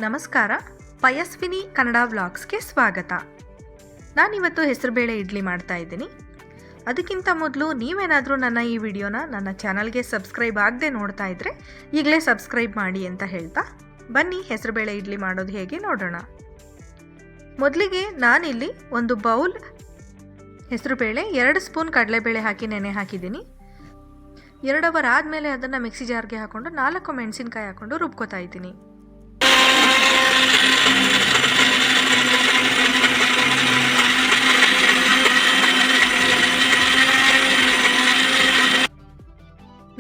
ನಮಸ್ಕಾರ, ಪಯಸ್ವಿನಿ ಕನ್ನಡ ವ್ಲಾಗ್ಸ್ಗೆ ಸ್ವಾಗತ. ನಾನಿವತ್ತು ಹೆಸರುಬೇಳೆ ಇಡ್ಲಿ ಮಾಡ್ತಾ ಇದ್ದೀನಿ. ಅದಕ್ಕಿಂತ ಮೊದಲು ನೀವೇನಾದರೂ ನನ್ನ ಈ ವಿಡಿಯೋನ ನನ್ನ ಚಾನಲ್ಗೆ ಸಬ್ಸ್ಕ್ರೈಬ್ ಆಗದೆ ನೋಡ್ತಾ ಇದ್ದರೆ ಈಗಲೇ ಸಬ್ಸ್ಕ್ರೈಬ್ ಮಾಡಿ ಅಂತ ಹೇಳ್ತಾ ಬನ್ನಿ ಹೆಸರುಬೇಳೆ ಇಡ್ಲಿ ಮಾಡೋದು ಹೇಗೆ ನೋಡೋಣ. ಮೊದಲಿಗೆ ನಾನಿಲ್ಲಿ ಒಂದು ಬೌಲ್ ಹೆಸರುಬೇಳೆ, 2 ಸ್ಪೂನ್ ಕಡಲೆಬೇಳೆ ಹಾಕಿ ನೆನೆ ಹಾಕಿದ್ದೀನಿ. 2 ಅವರ್ ಆದಮೇಲೆ ಅದನ್ನು ಮಿಕ್ಸಿ ಜಾರ್ಗೆ ಹಾಕ್ಕೊಂಡು 4 ಮೆಣಸಿನ್ಕಾಯಿ ಹಾಕ್ಕೊಂಡು ರುಬ್ಕೋತಾ ಇದ್ದೀನಿ.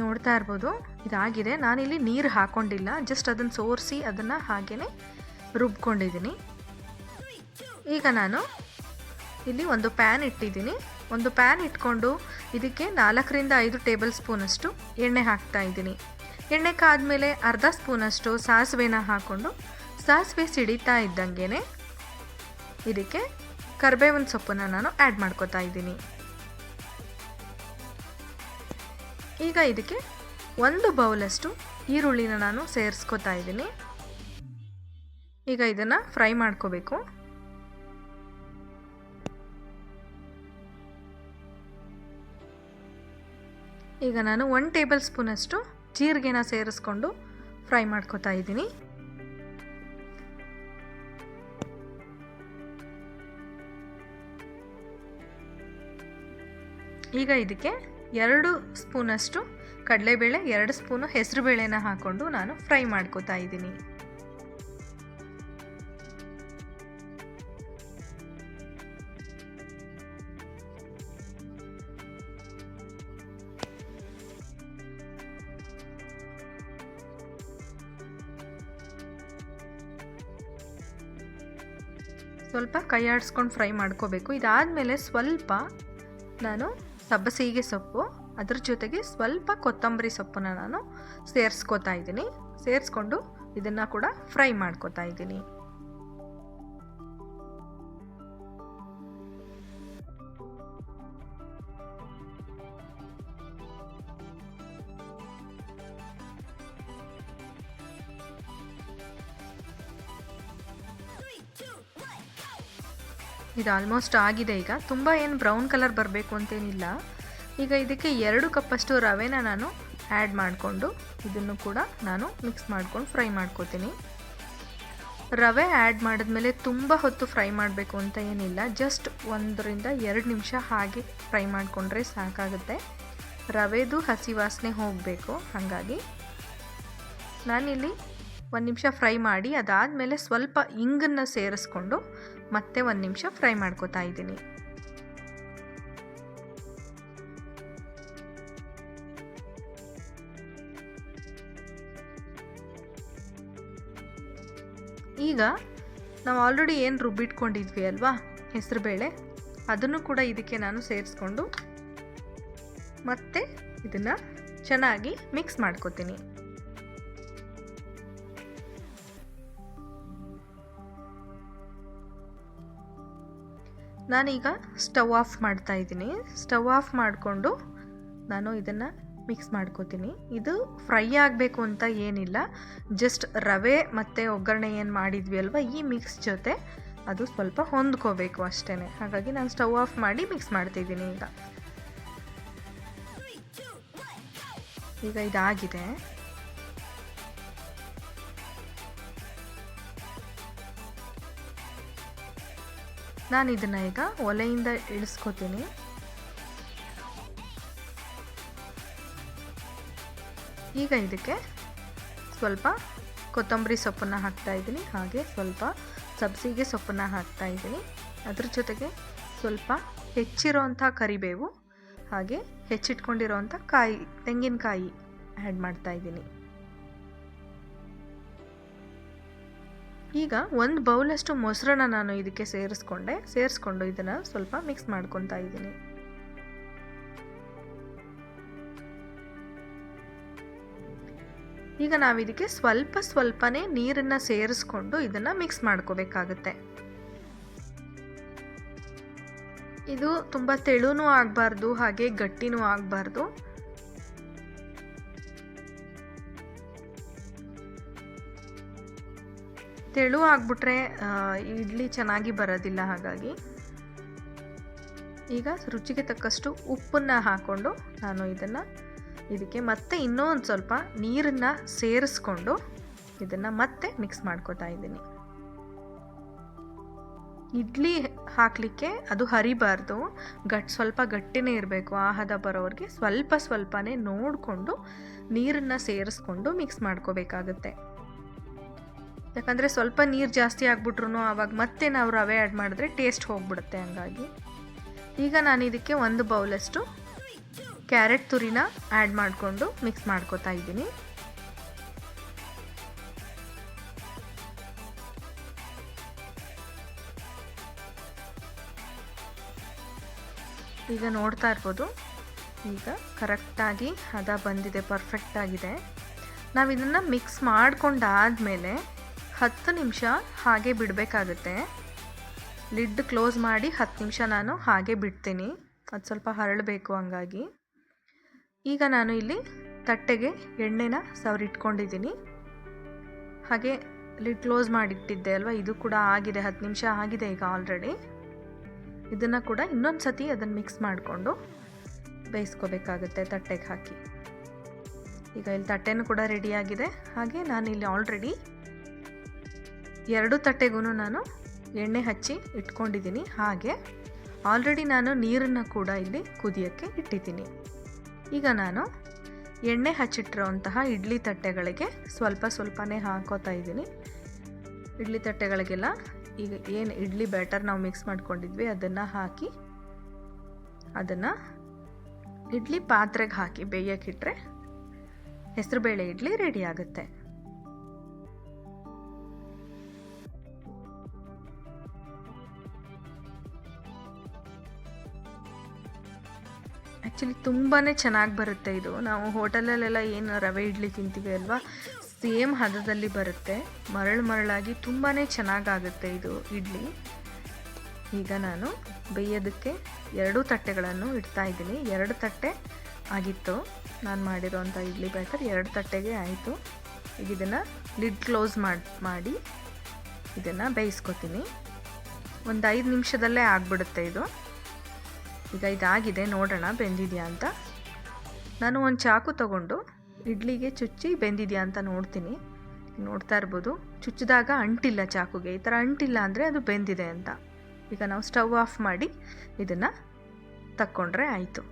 ನೋಡ್ತಾ ಇರ್ಬೋದು, ಇದಾಗಿದೆ. ನಾನಿಲ್ಲಿ ನೀರು ಹಾಕ್ಕೊಂಡಿಲ್ಲ, ಜಸ್ಟ್ ಅದನ್ನು ಸೋರಿಸಿ ಅದನ್ನು ಹಾಗೇ ರುಬ್ಕೊಂಡಿದ್ದೀನಿ. ಈಗ ನಾನು ಇಲ್ಲಿ ಒಂದು ಪ್ಯಾನ್ ಇಟ್ಟಿದ್ದೀನಿ. ಒಂದು ಪ್ಯಾನ್ ಇಟ್ಕೊಂಡು ಇದಕ್ಕೆ 4 ರಿಂದ 5 ಟೇಬಲ್ ಸ್ಪೂನಷ್ಟು ಎಣ್ಣೆ ಹಾಕ್ತಾ ಇದ್ದೀನಿ. ಎಣ್ಣೆ ಕಾದ್ಮೇಲೆ ಅರ್ಧ ಸ್ಪೂನಷ್ಟು ಸಾಸಿವೆನ ಹಾಕ್ಕೊಂಡು ಸಾಸಿವೆ ಸಿಡಿತಾ ಇದ್ದಂಗೆ ಇದಕ್ಕೆ ಕರಿಬೇವಿನ ಸೊಪ್ಪನ್ನು ನಾನು ಆ್ಯಡ್ ಮಾಡ್ಕೋತಾ ಇದ್ದೀನಿ. ಈಗ ಇದಕ್ಕೆ 1 ಬೌಲಷ್ಟು ಈರುಳ್ಳಿನ ನಾನು ಸೇರಿಸ್ಕೋತಾ ಇದ್ದೀನಿ. ಈಗ ಇದನ್ನು ಫ್ರೈ ಮಾಡ್ಕೋಬೇಕು. ಈಗ ನಾನು 1 ಟೇಬಲ್ ಸ್ಪೂನಷ್ಟು ಜೀರಿಗೆನ ಸೇರಿಸ್ಕೊಂಡು ಫ್ರೈ ಮಾಡ್ಕೋತಾ ಇದ್ದೀನಿ. ಈಗ ಇದಕ್ಕೆ 2 ಸ್ಪೂನಷ್ಟು ಕಡಲೆಬೇಳೆ, 2 ಸ್ಪೂನು ಹೆಸರುಬೇಳೆನ ಹಾಕ್ಕೊಂಡು ನಾನು ಫ್ರೈ ಮಾಡ್ಕೋತಾ ಇದ್ದೀನಿ. ಸ್ವಲ್ಪ ಕೈ ಆಡಿಸ್ಕೊಂಡು ಫ್ರೈ ಮಾಡ್ಕೋಬೇಕು. ಇದಾದಮೇಲೆ ಸ್ವಲ್ಪ ನಾನು ಸಬ್ಬಸಿಗೆ ಸೊಪ್ಪು, ಅದ್ರ ಜೊತೆಗೆ ಸ್ವಲ್ಪ ಕೊತ್ತಂಬರಿ ಸೊಪ್ಪನ್ನ ನಾನು ಸೇರಿಸ್ಕೋತಾ ಇದ್ದೀನಿ. ಸೇರಿಸ್ಕೊಂಡು ಇದನ್ನು ಕೂಡ ಫ್ರೈ ಮಾಡ್ಕೋತಾ ಇದ್ದೀನಿ. ಇದು ಆಲ್ಮೋಸ್ಟ್ ಆಗಿದೆ. ಈಗ ತುಂಬ ಏನು ಬ್ರೌನ್ ಕಲರ್ ಬರಬೇಕು ಅಂತೇನಿಲ್ಲ. ಈಗ ಇದಕ್ಕೆ 2 ಕಪ್ಪಷ್ಟು ರವೆನ ನಾನು ಆ್ಯಡ್ ಮಾಡಿಕೊಂಡು ಇದನ್ನು ಕೂಡ ನಾನು ಮಿಕ್ಸ್ ಮಾಡ್ಕೊಂಡು ಫ್ರೈ ಮಾಡ್ಕೋತೀನಿ. ರವೆ ಆ್ಯಡ್ ಮಾಡಿದ್ಮೇಲೆ ತುಂಬ ಹೊತ್ತು ಫ್ರೈ ಮಾಡಬೇಕು ಅಂತ ಏನಿಲ್ಲ, ಜಸ್ಟ್ 1 ರಿಂದ 2 ನಿಮಿಷ ಹಾಗೆ ಫ್ರೈ ಮಾಡಿಕೊಂಡ್ರೆ ಸಾಕಾಗುತ್ತೆ. ರವೆದು ಹಸಿ ವಾಸನೆ ಹೋಗಬೇಕು. ಹಾಗಾಗಿ ನಾನಿಲ್ಲಿ 1 ನಿಮಿಷ ಫ್ರೈ ಮಾಡಿ ಅದಾದಮೇಲೆ ಸ್ವಲ್ಪ ಇಂಗನ್ನು ಸೇರಿಸ್ಕೊಂಡು ಮತ್ತೆ 1 ನಿಮಿಷ ಫ್ರೈ ಮಾಡ್ಕೋತಾ ಇದ್ದೀನಿ. ಈಗ ನಾವು ಆಲ್ರೆಡಿ ಏನು ರುಬ್ಬಿಟ್ಕೊಂಡಿದ್ವಿ ಅಲ್ವಾ ಹೆಸರುಬೇಳೆ, ಅದನ್ನು ಕೂಡ ಇದಕ್ಕೆ ನಾನು ಸೇರಿಸ್ಕೊಂಡು ಮತ್ತೆ ಇದನ್ನು ಚೆನ್ನಾಗಿ ಮಿಕ್ಸ್ ಮಾಡ್ಕೋತೀನಿ. ನಾನೀಗ ಸ್ಟವ್ ಆಫ್ ಮಾಡ್ತಾ ಇದ್ದೀನಿ. ಸ್ಟವ್ ಆಫ್ ಮಾಡಿಕೊಂಡು ನಾನು ಇದನ್ನು ಮಿಕ್ಸ್ ಮಾಡ್ಕೋತೀನಿ. ಇದು ಫ್ರೈ ಆಗಬೇಕು ಅಂತ ಏನಿಲ್ಲ, ಜಸ್ಟ್ ರವೆ ಮತ್ತು ಒಗ್ಗರಣೆ ಏನು ಮಾಡಿದ್ವಿ ಅಲ್ವಾ, ಈ ಮಿಕ್ಸ್ ಜೊತೆ ಅದು ಸ್ವಲ್ಪ ಹೊಂದ್ಕೋಬೇಕು ಅಷ್ಟೇ. ಹಾಗಾಗಿ ನಾನು ಸ್ಟವ್ ಆಫ್ ಮಾಡಿ ಮಿಕ್ಸ್ ಮಾಡ್ತಿದ್ದೀನಿ. ಈಗ ಇದಾಗಿದೆ. ನಾನು ಇದನ್ನು ಈಗ ಒಲೆಯಿಂದ ಇಳಿಸ್ಕೋತೀನಿ. ಈಗ ಇದಕ್ಕೆ ಸ್ವಲ್ಪ ಕೊತ್ತಂಬರಿ ಸೊಪ್ಪನ್ನು ಹಾಕ್ತಾ ಇದ್ದೀನಿ, ಹಾಗೆ ಸ್ವಲ್ಪ ಸಬ್ಸಿಗೆ ಸೊಪ್ಪನ್ನು ಹಾಕ್ತಾ ಇದ್ದೀನಿ. ಅದ್ರ ಜೊತೆಗೆ ಸ್ವಲ್ಪ ಹೆಚ್ಚಿರೋವಂಥ ಕರಿಬೇವು, ಹಾಗೆ ಹೆಚ್ಚಿಟ್ಕೊಂಡಿರೋವಂಥ ತೆಂಗಿನಕಾಯಿ ಆ್ಯಡ್ ಮಾಡ್ತಾ ಇದ್ದೀನಿ. ಈಗ 1 ಬೌಲಷ್ಟು ಮೊಸರನ್ನ ನಾನು ಇದಕ್ಕೆ ಸೇರಿಸ್ಕೊಂಡು ಇದನ್ನು ಸ್ವಲ್ಪ ಮಿಕ್ಸ್ ಮಾಡ್ಕೊತಾ ಇದ್ದೀನಿ. ಈಗ ನಾವು ಇದಕ್ಕೆ ಸ್ವಲ್ಪನೇ ನೀರನ್ನು ಸೇರಿಸ್ಕೊಂಡು ಇದನ್ನು ಮಿಕ್ಸ್ ಮಾಡ್ಕೋಬೇಕಾಗುತ್ತೆ. ಇದು ತುಂಬ ತೆಳುನೂ ಆಗಬಾರ್ದು, ಹಾಗೆ ಗಟ್ಟಿನೂ ಆಗಬಾರ್ದು. ತೆಳು ಆಗಿಬಿಟ್ರೆ ಇಡ್ಲಿ ಚೆನ್ನಾಗಿ ಬರೋದಿಲ್ಲ. ಹಾಗಾಗಿ ಈಗ ರುಚಿಗೆ ತಕ್ಕಷ್ಟು ಉಪ್ಪನ್ನು ಹಾಕ್ಕೊಂಡು ನಾನು ಇದಕ್ಕೆ ಮತ್ತೆ ಇನ್ನೊಂದು ಸ್ವಲ್ಪ ನೀರನ್ನು ಸೇರಿಸ್ಕೊಂಡು ಇದನ್ನು ಮತ್ತೆ ಮಿಕ್ಸ್ ಮಾಡ್ಕೊತಾ ಇದ್ದೀನಿ. ಇಡ್ಲಿ ಹಾಕಲಿಕ್ಕೆ ಅದು ಹರಿಬಾರ್ದು, ಸ್ವಲ್ಪ ಗಟ್ಟಿನೇ ಇರಬೇಕು. ಆ ಹದ ಬರೋವರೆಗೆ ಸ್ವಲ್ಪನೇ ನೋಡಿಕೊಂಡು ನೀರನ್ನು ಸೇರಿಸ್ಕೊಂಡು ಮಿಕ್ಸ್ ಮಾಡ್ಕೋಬೇಕಾಗತ್ತೆ. ಯಾಕಂದರೆ ಸ್ವಲ್ಪ ನೀರು ಜಾಸ್ತಿ ಆಗಿಬಿಟ್ರು ಆವಾಗ ಮತ್ತೆ ನಾವು ರವೆ ಆ್ಯಡ್ ಮಾಡಿದ್ರೆ ಟೇಸ್ಟ್ ಹೋಗ್ಬಿಡುತ್ತೆ. ಹಂಗಾಗಿ ಈಗ ನಾನು ಇದಕ್ಕೆ 1 ಬೌಲಷ್ಟು ಕ್ಯಾರೆಟ್ ತುರಿನ ಆ್ಯಡ್ ಮಾಡಿಕೊಂಡು ಮಿಕ್ಸ್ ಮಾಡ್ಕೋತಾ ಇದ್ದೀನಿ. ಈಗ ನೋಡ್ತಾ ಇರ್ಬೋದು, ಈಗ ಕರೆಕ್ಟಾಗಿ ಹದ ಬಂದಿದೆ, ಪರ್ಫೆಕ್ಟಾಗಿದೆ. ನಾವು ಇದನ್ನು ಮಿಕ್ಸ್ ಮಾಡ್ಕೊಂಡಾದಮೇಲೆ 10 ನಿಮಿಷ ಹಾಗೆ ಬಿಡಬೇಕಾಗುತ್ತೆ. ಲಿಡ್ ಕ್ಲೋಸ್ ಮಾಡಿ 10 ನಿಮಿಷ ನಾನು ಹಾಗೆ ಬಿಡ್ತೀನಿ, ಅದು ಸ್ವಲ್ಪ ಹರಳಬೇಕು. ಹಂಗಾಗಿ ಈಗ ನಾನು ಇಲ್ಲಿ ತಟ್ಟೆಗೆ ಎಣ್ಣೆನ ಸವರಿಟ್ಕೊಂಡಿದ್ದೀನಿ. ಹಾಗೆ ಲಿಡ್ ಕ್ಲೋಸ್ ಮಾಡಿಟ್ಟಿದ್ದೆ ಅಲ್ವಾ, ಇದು ಕೂಡ ಆಗಿದೆ, 10 ನಿಮಿಷ ಆಗಿದೆ ಈಗ ಆಲ್ರೆಡಿ. ಇದನ್ನು ಕೂಡ ಇನ್ನೊಂದು ಸತಿ ಅದನ್ನು ಮಿಕ್ಸ್ ಮಾಡಿಕೊಂಡು ಬೇಯಿಸ್ಕೋಬೇಕಾಗುತ್ತೆ ತಟ್ಟೆಗೆ ಹಾಕಿ. ಈಗ ಇಲ್ಲಿ ತಟ್ಟೆನೂ ಕೂಡ ರೆಡಿಯಾಗಿದೆ. ಹಾಗೆ ನಾನು ಇಲ್ಲಿ ಆಲ್ರೆಡಿ 2 ತಟ್ಟೆಗೂ ನಾನು ಎಣ್ಣೆ ಹಚ್ಚಿ ಇಟ್ಕೊಂಡಿದ್ದೀನಿ. ಹಾಗೆ ಆಲ್ರೆಡಿ ನಾನು ನೀರನ್ನು ಕೂಡ ಇಲ್ಲಿ ಕುದಿಯೋಕ್ಕೆ ಇಟ್ಟಿದ್ದೀನಿ. ಈಗ ನಾನು ಎಣ್ಣೆ ಹಚ್ಚಿಟ್ಟಿರೋಂತಹ ಇಡ್ಲಿ ತಟ್ಟೆಗಳಿಗೆ ಸ್ವಲ್ಪನೇ ಹಾಕೋತಾ ಇದ್ದೀನಿ. ಇಡ್ಲಿ ತಟ್ಟೆಗಳಿಗೆಲ್ಲ ಈಗ ಏನು ಇಡ್ಲಿ ಬ್ಯಾಟರ್ ನಾವು ಮಿಕ್ಸ್ ಮಾಡ್ಕೊಂಡಿದ್ವಿ ಅದನ್ನು ಹಾಕಿ ಅದನ್ನು ಇಡ್ಲಿ ಪಾತ್ರೆಗೆ ಹಾಕಿ ಬೇಯೋಕ್ಕಿಟ್ರೆ ಹೆಸರುಬೇಳೆ ಇಡ್ಲಿ ರೆಡಿ ಆಗುತ್ತೆ. ಆ್ಯಕ್ಚುಲಿ ತುಂಬಾ ಚೆನ್ನಾಗಿ ಬರುತ್ತೆ ಇದು. ನಾವು ಹೋಟೆಲಲ್ಲೆಲ್ಲ ಏನು ರವೆ ಇಡ್ಲಿ ತಿಂತೀವಿ ಅಲ್ವಾ, ಸೇಮ್ ಹದದಲ್ಲಿ ಬರುತ್ತೆ, ಮರಳಾಗಿ ತುಂಬಾ ಚೆನ್ನಾಗಾಗುತ್ತೆ ಇದು ಇಡ್ಲಿ. ಈಗ ನಾನು ಬೇಯೋದಕ್ಕೆ 2 ತಟ್ಟೆಗಳನ್ನು ಇಡ್ತಾ ಇದ್ದೀನಿ. 2 ತಟ್ಟೆ ಆಗಿತ್ತು ನಾನು ಮಾಡಿರೋಂಥ ಇಡ್ಲಿ ಬ್ಯಾಟರ್, 2 ತಟ್ಟೆಗೆ ಆಯಿತು. ಈಗ ಇದನ್ನು ಲಿಡ್ ಕ್ಲೋಸ್ ಮಾಡಿ ಇದನ್ನು ಬೇಯಿಸ್ಕೊತೀನಿ. ಒಂದು 5 ನಿಮಿಷದಲ್ಲೇ ಆಗಿಬಿಡುತ್ತೆ ಇದು. ಈಗ ಇದಾಗಿದೆ, ನೋಡೋಣ ಬೆಂದಿದೆಯಾ ಅಂತ. ನಾನು ಒಂದು ಚಾಕು ತಗೊಂಡು ಇಡ್ಲಿಗೆ ಚುಚ್ಚಿ ಬೆಂದಿದೆಯಾ ಅಂತ ನೋಡ್ತೀನಿ. ನೋಡ್ತಾ ಇರ್ಬೋದು, ಚುಚ್ಚಿದಾಗ ಅಂಟಿಲ್ಲ ಚಾಕುಗೆ, ಈ ಥರ ಅಂಟಿಲ್ಲ ಅಂದರೆ ಅದು ಬೆಂದಿದೆ ಅಂತ. ಈಗ ನಾವು ಸ್ಟವ್ ಆಫ್ ಮಾಡಿ ಇದನ್ನು ತಕ್ಕೊಂಡ್ರೆ ಆಯಿತು.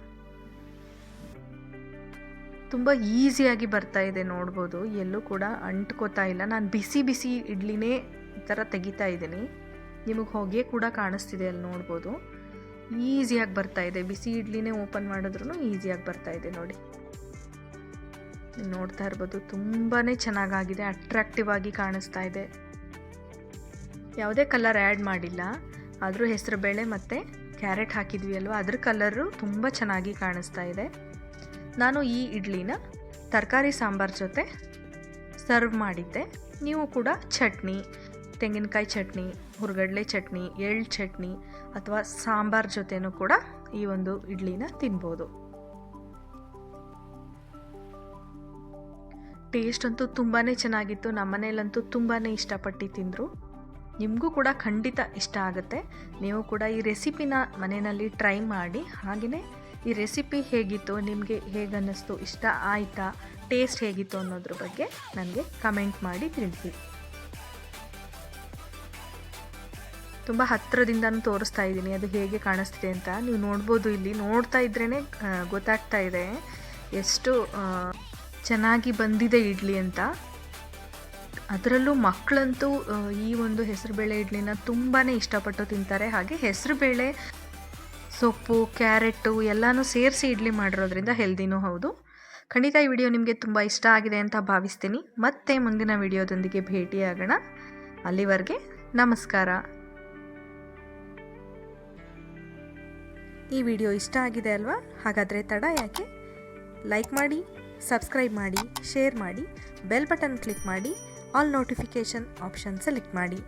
ತುಂಬ ಈಸಿಯಾಗಿ ಬರ್ತಾ ಇದೆ ನೋಡ್ಬೋದು, ಎಲ್ಲೂ ಕೂಡ ಅಂಟ್ಕೋತಾ ಇಲ್ಲ. ನಾನು ಬಿಸಿ ಇಡ್ಲಿನೇ ಈ ಥರ ತೆಗಿತಾ ಇದ್ದೀನಿ. ನಿಮಗೆ ಹೊಗೆ ಕೂಡ ಕಾಣಿಸ್ತಿದೆ ಅಲ್ಲಿ ನೋಡ್ಬೋದು. ಈಸಿಯಾಗಿ ಬರ್ತಾ ಇದೆ, ಬಿಸಿ ಇಡ್ಲಿನೇ ಓಪನ್ ಮಾಡಿದ್ರೂ ಈಸಿಯಾಗಿ ಬರ್ತಾ ಇದೆ ನೋಡಿ. ನೋಡ್ತಾ ಇರ್ಬೋದು, ತುಂಬಾ ಚೆನ್ನಾಗಾಗಿದೆ, ಅಟ್ರಾಕ್ಟಿವ್ ಆಗಿ ಕಾಣಿಸ್ತಾ ಇದೆ. ಯಾವುದೇ ಕಲರ್ ಆ್ಯಡ್ ಮಾಡಿಲ್ಲ, ಆದರೂ ಹೆಸರುಬೇಳೆ ಮತ್ತು ಕ್ಯಾರೆಟ್ ಹಾಕಿದ್ವಿ ಅಲ್ವ, ಅದ್ರ ಕಲರು ತುಂಬ ಚೆನ್ನಾಗಿ ಕಾಣಿಸ್ತಾ ಇದೆ. ನಾನು ಈ ಇಡ್ಲಿನ ತರಕಾರಿ ಸಾಂಬಾರ್ ಜೊತೆ ಸರ್ವ್ ಮಾಡಿದ್ದೆ. ನೀವು ಕೂಡ ಚಟ್ನಿ, ತೆಂಗಿನಕಾಯಿ ಚಟ್ನಿ, ಹುರ್ಗಡ್ಲೆ ಚಟ್ನಿ, ಎಳ್ಳು ಚಟ್ನಿ ಅಥವಾ ಸಾಂಬಾರ್ ಜೊತೆನೂ ಕೂಡ ಈ ಒಂದು ಇಡ್ಲಿನ ತಿನ್ಬೋದು. ಟೇಸ್ಟ್ ಅಂತೂ ತುಂಬಾ ಚೆನ್ನಾಗಿತ್ತು. ನಮ್ಮನೇಲಂತೂ ತುಂಬಾ ಇಷ್ಟಪಟ್ಟು ತಿಂದರು. ನಿಮಗೂ ಕೂಡ ಖಂಡಿತ ಇಷ್ಟ ಆಗುತ್ತೆ. ನೀವು ಕೂಡ ಈ ರೆಸಿಪಿನ ಮನೆಯಲ್ಲಿ ಟ್ರೈ ಮಾಡಿ. ಹಾಗೆಯೇ ಈ ರೆಸಿಪಿ ಹೇಗಿತ್ತು, ನಿಮಗೆ ಹೇಗೆ ಅನ್ನಿಸ್ತು, ಇಷ್ಟ ಆಯಿತಾ, ಟೇಸ್ಟ್ ಹೇಗಿತ್ತು ಅನ್ನೋದ್ರ ಬಗ್ಗೆ ನನಗೆ ಕಮೆಂಟ್ ಮಾಡಿ ತಿಳಿಸಿ. ತುಂಬ ಹತ್ತಿರದಿಂದನೂ ತೋರಿಸ್ತಾ ಇದ್ದೀನಿ ಅದು ಹೇಗೆ ಕಾಣಿಸ್ತಿದೆ ಅಂತ. ನೀವು ನೋಡ್ಬೋದು, ಇಲ್ಲಿ ನೋಡ್ತಾ ಇದ್ರೇ ಗೊತ್ತಾಗ್ತಾ ಇದೆ ಎಷ್ಟು ಚೆನ್ನಾಗಿ ಬಂದಿದೆ ಇಡ್ಲಿ ಅಂತ. ಅದರಲ್ಲೂ ಮಕ್ಕಳಂತೂ ಈ ಒಂದು ಹೆಸರುಬೇಳೆ ಇಡ್ಲಿನ ತುಂಬಾ ಇಷ್ಟಪಟ್ಟು ತಿಂತಾರೆ. ಹಾಗೆ ಹೆಸರುಬೇಳೆ, ಸೊಪ್ಪು, ಕ್ಯಾರೆಟು ಎಲ್ಲನೂ ಸೇರಿಸಿ ಇಡ್ಲಿ ಮಾಡಿರೋದ್ರಿಂದ ಹೆಲ್ದಿನೂ ಹೌದು. ಖಂಡಿತ ಈ ವಿಡಿಯೋ ನಿಮಗೆ ತುಂಬ ಇಷ್ಟ ಆಗಿದೆ ಅಂತ ಭಾವಿಸ್ತೀನಿ. ಮತ್ತೆ ಮುಂದಿನ ವಿಡಿಯೋದೊಂದಿಗೆ ಭೇಟಿಯಾಗೋಣ. ಅಲ್ಲಿವರೆಗೆ ನಮಸ್ಕಾರ. ಈ ವಿಡಿಯೋ ಇಷ್ಟ ಆಗಿದೆ ಅಲ್ವಾ? ಹಾಗಾದರೆ ತಡ ಯಾಕೆ? ಲೈಕ್ ಮಾಡಿ, ಸಬ್ಸ್ಕ್ರೈಬ್ ಮಾಡಿ, ಶೇರ್ ಮಾಡಿ, ಬೆಲ್ ಬಟನ್ ಕ್ಲಿಕ್ ಮಾಡಿ, ಆಲ್ ನೋಟಿಫಿಕೇಷನ್ ಆಪ್ಷನ್ ಸೆಲೆಕ್ಟ್ ಮಾಡಿ.